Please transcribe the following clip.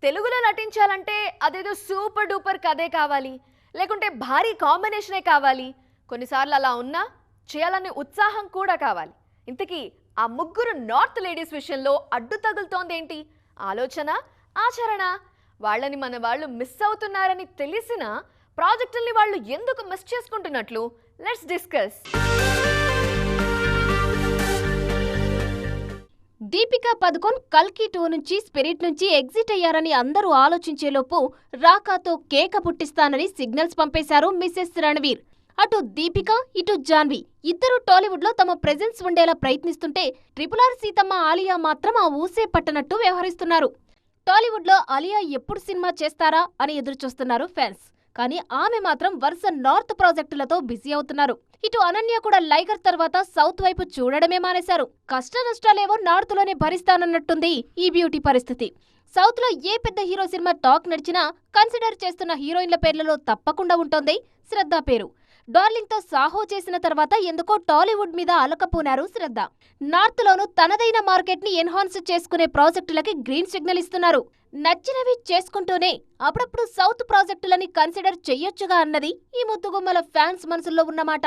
తెలుగులో నటించాలంటే అదేదో super duper కథే కావాలి, లేకుంటే భారీ కాంబినేషనే కావాలి. కొన్నిసార్లు అలా ఉన్నా చేయాలనే ఉత్సాహం కూడా కావాలి. ఇంతకీ ఆ ముగ్గురు నార్త్ లేడీస్ విషయంలో అడ్డు తగులుతోందేంటి? ఆలోచన, ఆచరణ. వాళ్ళని మన వాళ్ళు మిస్ అవుతున్నారని తెలిసిన ప్రాజెక్టుల్ని వాళ్ళు ఎందుకు మిస్ చేసుకుంటున్నట్లు? Let's discuss. దీపికా పదుకొన్ కల్కి 2 నుంచి స్పిరిట్ నుంచి ఎగ్జిట్ అయ్యారని అందరూ ఆలోచించేలోపు రాకాతో కేక పుట్టిస్తానని సిగ్నల్స్ పంపేశారు మిసెస్ రణవీర్. అటు దీపిక, ఇటు జాన్వి ఇద్దరు టాలీవుడ్ లో తమ ప్రెజెన్స్ ఉండేలా ప్రయత్నిస్తుంటే RRR సీతమ్మ ఆలియా మాత్రం ఆ ఊసే పట్టనట్టు వ్యవహరిస్తున్నారు. టాలీవుడ్ లో ఆలియా ఎప్పుడు సినిమా చేస్తారా అని ఎదురుచూస్తున్నారు ఫ్యాన్స్. కానీ ఆమె మాత్రం వరుస నార్త్ ప్రాజెక్టులతో బిజీ అవుతున్నారు. ఇటు అనన్య కూడా లైగర్ తర్వాత సౌత్ వైపు చూడడమే మానేశారు. కష్ట నష్టాలేవో నార్త్ లోనే భరిస్తానన్నట్టుంది ఈ బ్యూటీ పరిస్థితి. సౌత్ లో ఏ పెద్ద హీరో సినిమా టాక్ నడిచినా కన్సిడర్ చేస్తున్న హీరోయిన్ల పేర్లలో తప్పకుండా ఉంటోంది శ్రద్ధ పేరు. డార్లింగ్ తో సాహో చేసిన తర్వాత ఎందుకో టాలీవుడ్ మీద అలకపోనారు శ్రద్ధ. నార్త్ లోనూ తనదైన మార్కెట్ ని ఎన్హాన్స్ చేసుకునే ప్రాజెక్టులకి గ్రీన్ సిగ్నల్ ఇస్తున్నారు. నచ్చినవి చేసుకుంటూనే అప్పుడప్పుడు సౌత్ ప్రాజెక్టులని కన్సిడర్ చెయ్యొచ్చుగా అన్నది ఈ ముద్దుగుమ్మల ఫ్యాన్స్ మనసుల్లో ఉన్నమాట.